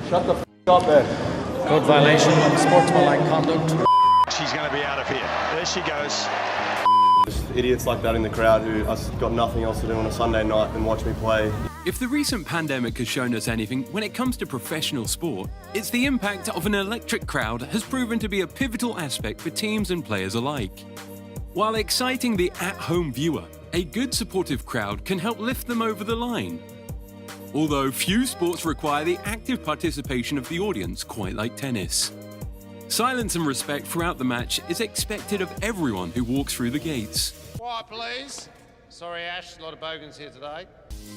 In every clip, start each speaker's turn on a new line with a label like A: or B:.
A: Shut the f*** up then.
B: Good violation of sportsmanlike conduct.
C: She's going to be out of here. There she goes.
A: Just idiots like that in the crowd who has got nothing else to do on a Sunday night than watch me play.
D: If the recent pandemic has shown us anything when it comes to professional sport, it's the impact of an electric crowd has proven to be a pivotal aspect for teams and players alike. While exciting the at-home viewer, a good supportive crowd can help lift them over the line. Although few sports require the active participation of the audience quite like tennis. Silence and respect throughout the match is expected of everyone who walks through the gates.
E: Quiet, please. Sorry, Ash, a lot of bogans here today.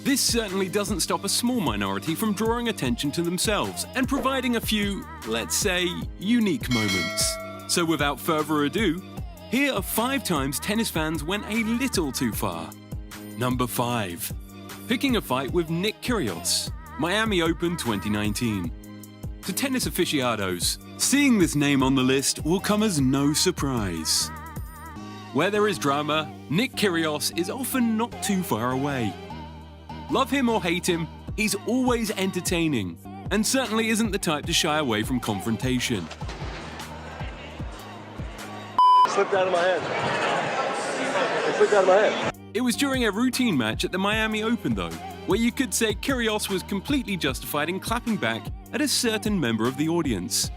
D: This certainly doesn't stop a small minority from drawing attention to themselves and providing a few, let's say, unique moments. So without further ado, here are 5 times tennis fans went a little too far. Number 5. Picking a fight with Nick Kyrgios, Miami Open 2019. To tennis aficionados, seeing this name on the list will come as no surprise. Where there is drama, Nick Kyrgios is often not too far away. Love him or hate him, he's always entertaining, and certainly isn't the type to shy away from confrontation.
A: Slipped out of my hand. It slipped out of my hand.
D: It was during a routine match at the Miami Open though, where you could say Kyrgios was completely justified in clapping back at a certain member of the audience.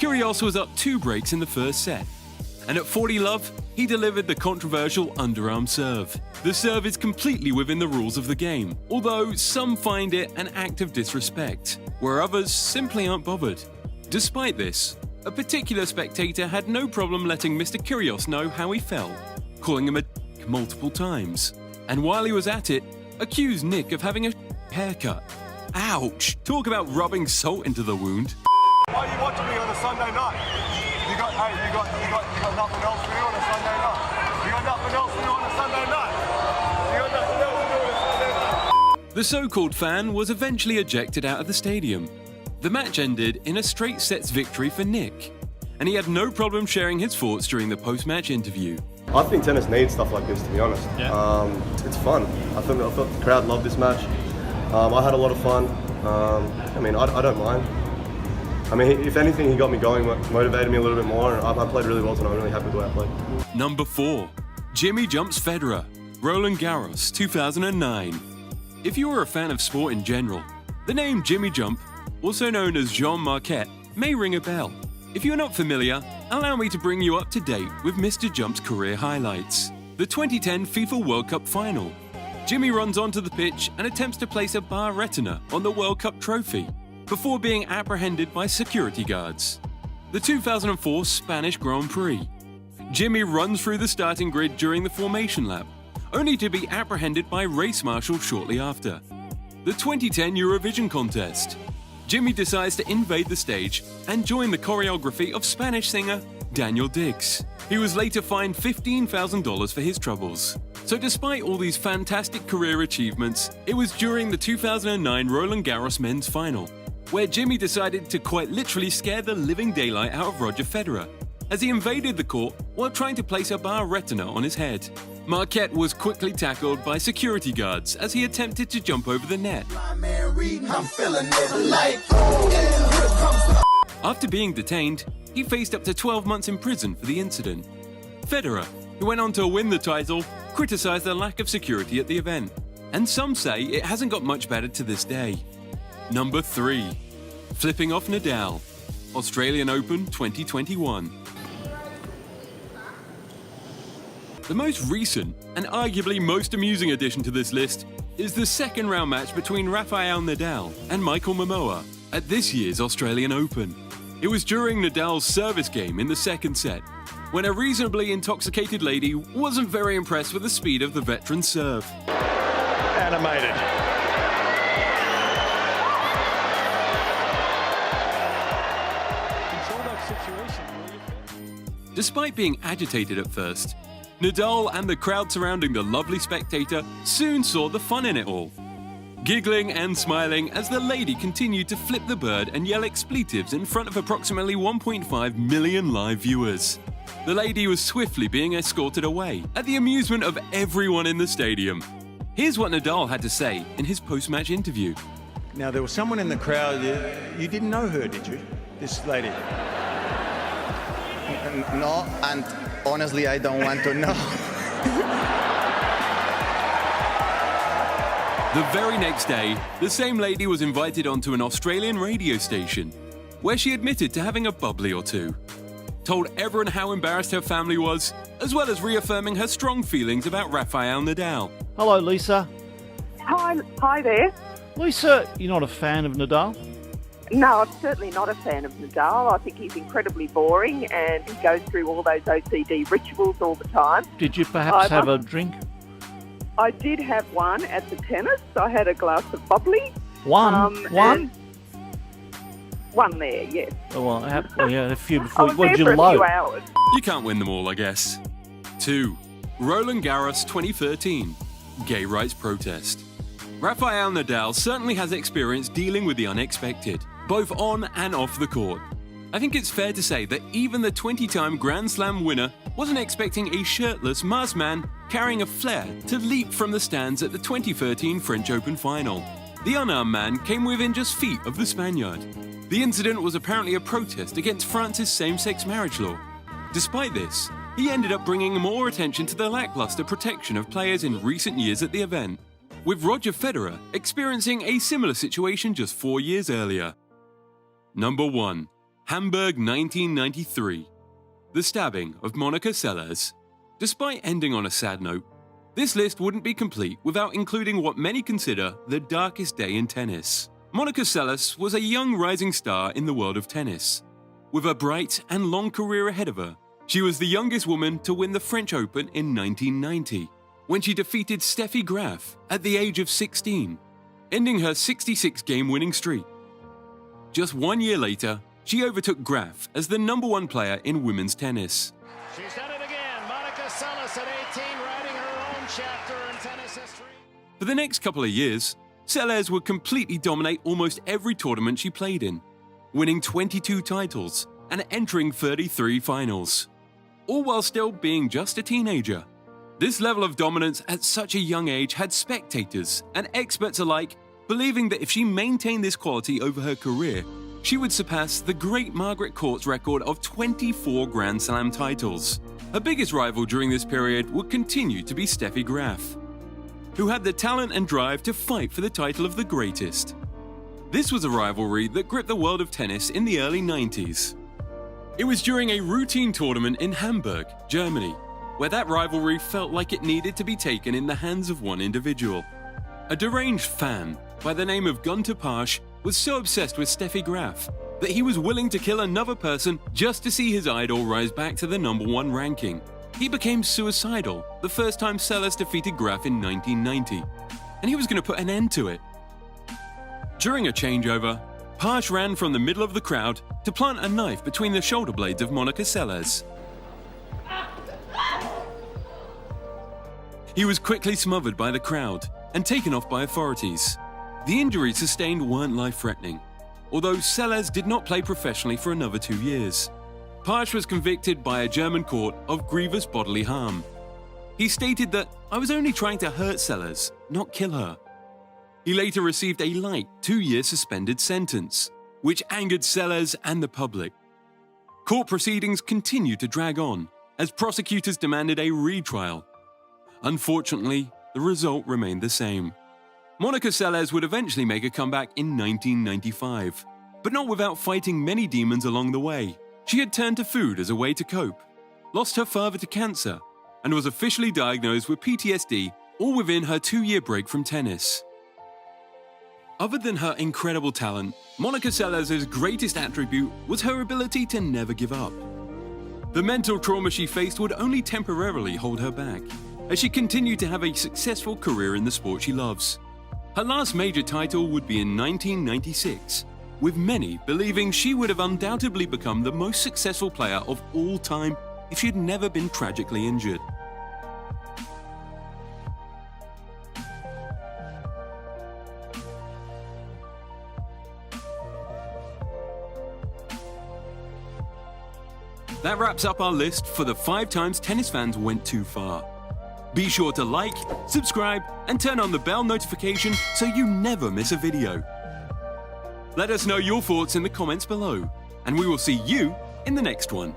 D: Kyrgios was up 2 breaks in the first set, and at 40 love, he delivered the controversial underarm serve. The serve is completely within the rules of the game, although some find it an act of disrespect, where others simply aren't bothered. Despite this, a particular spectator had no problem letting Mr. Kyrgios know how he felt, calling him a multiple times, and while he was at it, accused Nick of having a haircut. Ouch! Talk about rubbing salt into the wound.
A: Why are you watching me on a Sunday night? You got nothing else to do on a Sunday night. You got nothing else to do on a Sunday night. You got nothing else to do on a Sunday night.
D: The so-called fan was eventually ejected out of the stadium. The match ended in a straight sets victory for Nick, and he had no problem sharing his thoughts during the post-match interview.
A: I think tennis needs stuff like this, to be honest.
D: Yeah.
A: It's fun. I thought the crowd loved this match. I had a lot of fun. I don't mind. I mean, if anything, he got me going, motivated me a little bit more, and I played really well tonight. I'm really happy with the way I played.
D: Number 4. Jimmy Jumps Federer, Roland Garros 2009. If you are a fan of sport in general, the name Jimmy Jump, also known as Jean Marquette, may ring a bell. If you're not familiar, allow me to bring you up to date with Mr. Jump's career highlights. The 2010 FIFA World Cup final. Jimmy runs onto the pitch and attempts to place a bar retina on the World Cup trophy, before being apprehended by security guards. The 2004 Spanish Grand Prix. Jimmy runs through the starting grid during the formation lap, only to be apprehended by race marshals shortly after. The 2010 Eurovision contest. Jimmy decides to invade the stage and join the choreography of Spanish singer Daniel Diggs. He was later fined $15,000 for his troubles. So despite all these fantastic career achievements, it was during the 2009 Roland Garros men's final, where Jimmy decided to quite literally scare the living daylight out of Roger Federer, as he invaded the court while trying to place a bar retina on his head. Marquette was quickly tackled by security guards as he attempted to jump over the net. After being detained, he faced up to 12 months in prison for the incident. Federer, who went on to win the title, criticized the lack of security at the event, and some say it hasn't got much better to this day. Number 3. Flipping off Nadal, Australian Open 2021. The most recent and arguably most amusing addition to this list is the second round match between Rafael Nadal and Michael Momoa at this year's Australian Open. It was during Nadal's service game in the second set, when a reasonably intoxicated lady wasn't very impressed with the speed of the veteran's serve.
C: Animated.
D: Despite being agitated at first, Nadal and the crowd surrounding the lovely spectator soon saw the fun in it all, giggling and smiling as the lady continued to flip the bird and yell expletives in front of approximately 1.5 million live viewers. The lady was swiftly being escorted away, at the amusement of everyone in the stadium. Here's what Nadal had to say in his post-match interview.
F: Now, there was someone in the crowd, you didn't know her, did you? This lady?
G: No, and honestly, I don't want to know.
D: The very next day, the same lady was invited onto an Australian radio station, where she admitted to having a bubbly or two, told everyone how embarrassed her family was, as well as reaffirming her strong feelings about Rafael Nadal.
H: Hello, Lisa.
I: Hi there.
H: Lisa, you're not a fan of Nadal?
I: No, I'm certainly not a fan of Nadal. I think he's incredibly boring and he goes through all those OCD rituals all the time.
H: Did you perhaps have a drink?
I: I did have one at the tennis. I had a glass of bubbly.
H: One?
I: One there, yes.
H: Oh, well, yeah, a few
I: I
H: before.
I: was
H: What
I: there
H: did
I: for
H: you
I: a
H: load?
I: few hours.
D: You can't win them all, I guess. 2. Roland Garros 2013. Gay rights protest. Rafael Nadal certainly has experience dealing with the unexpected, both on and off the court. I think it's fair to say that even the 20-time Grand Slam winner wasn't expecting a shirtless masked man carrying a flare to leap from the stands at the 2013 French Open final. The unarmed man came within just feet of the Spaniard. The incident was apparently a protest against France's same-sex marriage law. Despite this, he ended up bringing more attention to the lackluster protection of players in recent years at the event, with Roger Federer experiencing a similar situation just 4 years earlier. Number 1. Hamburg 1993. The stabbing of Monica Seles. Despite ending on a sad note, this list wouldn't be complete without including what many consider the darkest day in tennis. Monica Seles was a young rising star in the world of tennis. With a bright and long career ahead of her, she was the youngest woman to win the French Open in 1990, when she defeated Steffi Graf at the age of 16, ending her 66-game winning streak. Just 1 year later, she overtook Graf as the #1 player in women's tennis.
E: She's done it again. Monica Seles at 18, writing her own chapter in tennis history.
D: For the next couple of years, Seles would completely dominate almost every tournament she played in, winning 22 titles and entering 33 finals, all while still being just a teenager. This level of dominance at such a young age had spectators and experts alike believing that if she maintained this quality over her career, she would surpass the great Margaret Court's record of 24 Grand Slam titles. Her biggest rival during this period would continue to be Steffi Graf, who had the talent and drive to fight for the title of the greatest. This was a rivalry that gripped the world of tennis in the early 90s. It was during a routine tournament in Hamburg, Germany, where that rivalry felt like it needed to be taken in the hands of one individual. A deranged fan by the name of Gunter Pasch was so obsessed with Steffi Graf that he was willing to kill another person just to see his idol rise back to the #1 ranking. He became suicidal the first time Seles defeated Graf in 1990, and he was going to put an end to it. During a changeover, Pasch ran from the middle of the crowd to plant a knife between the shoulder blades of Monica Seles. He was quickly smothered by the crowd and taken off by authorities. The injuries sustained weren't life-threatening, although Seles did not play professionally for another 2 years. Pasch was convicted by a German court of grievous bodily harm. He stated that, "I was only trying to hurt Seles, not kill her." He later received a light 2-year suspended sentence, which angered Seles and the public. Court proceedings continued to drag on as prosecutors demanded a retrial. Unfortunately, the result remained the same. Monica Seles would eventually make a comeback in 1995, but not without fighting many demons along the way. She had turned to food as a way to cope, lost her father to cancer, and was officially diagnosed with PTSD all within her 2-year break from tennis. Other than her incredible talent, Monica Seles' greatest attribute was her ability to never give up. The mental trauma she faced would only temporarily hold her back, as she continued to have a successful career in the sport she loves. Her last major title would be in 1996, with many believing she would have undoubtedly become the most successful player of all time if she had never been tragically injured. That wraps up our list for the 5 times tennis fans went too far. Be sure to like, subscribe, and turn on the bell notification so you never miss a video. Let us know your thoughts in the comments below, and we will see you in the next one.